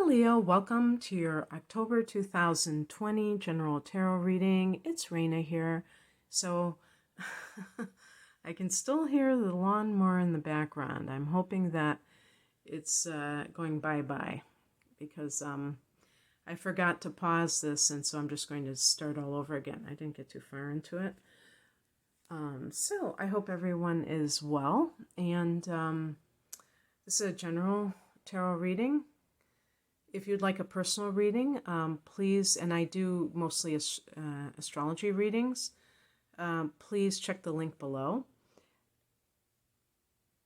Leo, welcome to your October 2020 General Tarot reading. It's Raina here. So I can still hear the lawnmower in the background. I'm hoping that it's going bye-bye because I forgot to pause this, and so I'm just going to start all over again. I didn't get too far into it. So I hope everyone is well, and this is a general tarot reading. If you'd like a personal reading, please, and I do mostly astrology readings, please check the link below.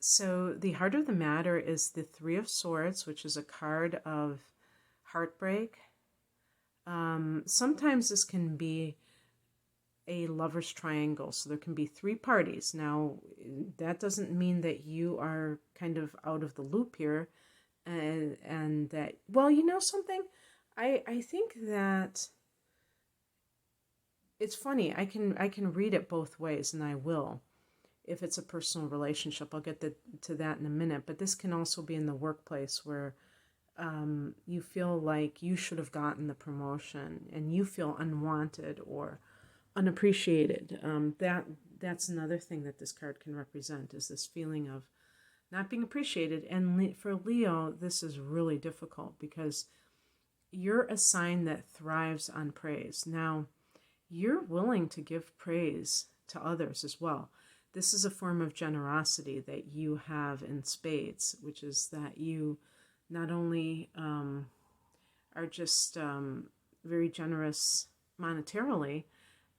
So the heart of the matter is the Three of Swords, which is a card of heartbreak. Sometimes this can be a lover's triangle, so there can be three parties. Now, that doesn't mean that you are kind of out of the loop here. And that, well, you know something, I think that it's funny. I can read it both ways, and I will. If it's a personal relationship, I'll get to that in a minute. But this can also be in the workplace where you feel like you should have gotten the promotion and you feel unwanted or unappreciated. That's another thing that this card can represent, is this feeling of not being appreciated. And for Leo, this is really difficult because you're a sign that thrives on praise. Now, you're willing to give praise to others as well. This is a form of generosity that you have in spades, which is that you not only are just very generous monetarily,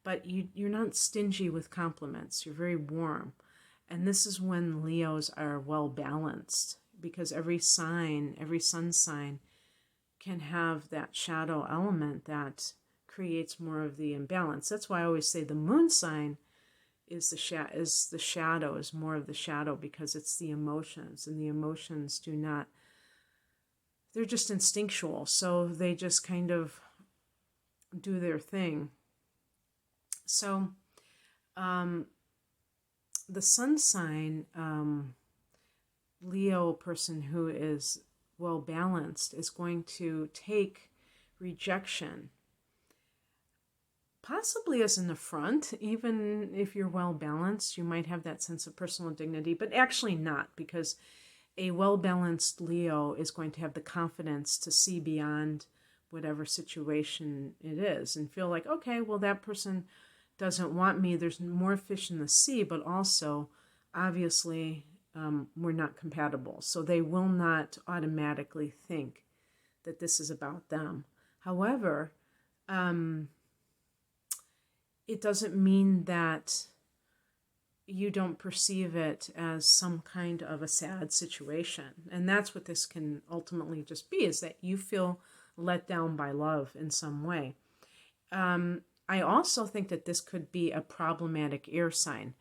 but you're not stingy with compliments. You're very warm. And this is when Leos are well balanced, because every sign, every sun sign, can have that shadow element that creates more of the imbalance. That's why I always say the moon sign is the shadow, is more of the shadow, because it's the emotions, and the emotions they're just instinctual, so they just kind of do their thing. So, the sun sign, Leo person who is well balanced is going to take rejection possibly as an affront. Even if you're well balanced, you might have that sense of personal dignity, but actually not, because a well balanced Leo is going to have the confidence to see beyond whatever situation it is and feel like, okay, well, that person doesn't want me. There's more fish in the sea, but also, obviously, we're not compatible. So they will not automatically think that this is about them. However, it doesn't mean that you don't perceive it as some kind of a sad situation. And that's what this can ultimately just be, is that you feel let down by love in some way. I also think that this could be a problematic air sign.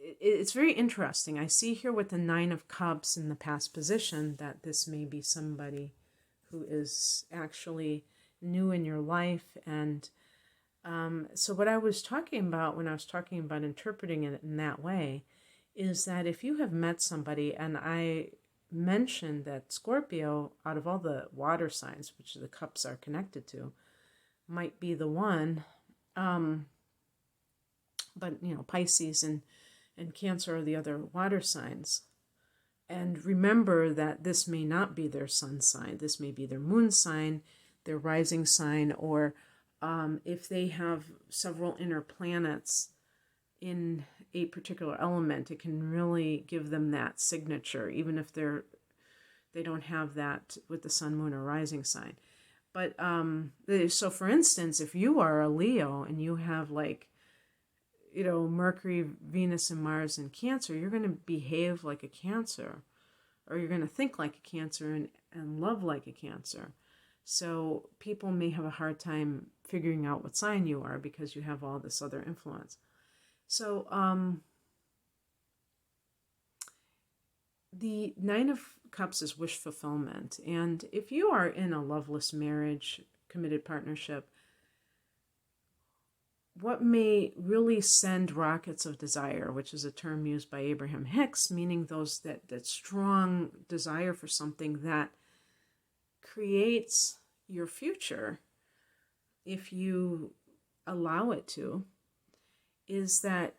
It's very interesting. I see here with the Nine of Cups in the past position that this may be somebody who is actually new in your life. And so what I was talking about when I was talking about interpreting it in that way is that if you have met somebody, and I mentioned that Scorpio, out of all the water signs, which the cups are connected to, might be the one. But, Pisces and Cancer are the other water signs. And remember that this may not be their sun sign. This may be their moon sign, their rising sign, or if they have several inner planets in a particular element, it can really give them that signature, even if they don't have that with the sun, moon, or rising sign. But so for instance, if you are a Leo and you have Mercury, Venus, and Mars in Cancer, you're going to behave like a Cancer, or you're going to think like a Cancer and love like a Cancer. So people may have a hard time figuring out what sign you are because you have all this other influence. So the Nine of Cups is wish fulfillment. And if you are in a loveless marriage, committed partnership, what may really send rockets of desire, which is a term used by Abraham Hicks, meaning those that strong desire for something that creates your future, if you allow it to, is that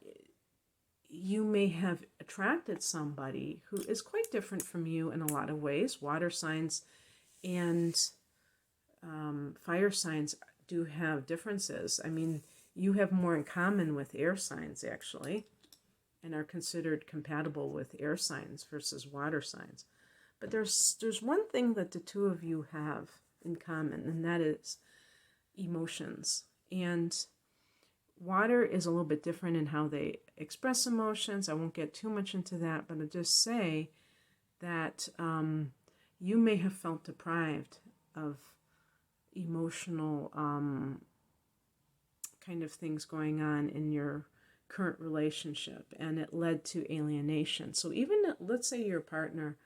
you may have attracted somebody who is quite different from you in a lot of ways. Water signs and fire signs do have differences. I mean, you have more in common with air signs, actually, and are considered compatible with air signs versus water signs. But there's one thing that the two of you have in common, and that is emotions. And water is a little bit different in how they express emotions. I won't get too much into that, but I'll just say that you may have felt deprived of emotional kind of things going on in your current relationship, and it led to alienation. So even, let's say your partner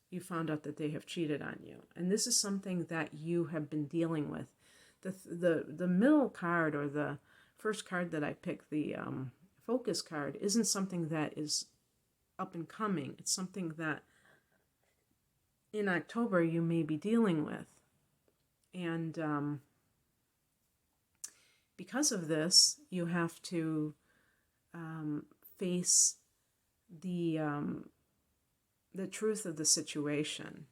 you found out that they have cheated on you, and this is something that you have been dealing with. The middle card, or the first card that I picked, the focus card, isn't something that is up and coming. It's something that in October you may be dealing with. And because of this, you have to face the truth of the situation,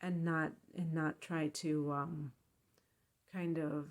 and not try to kind of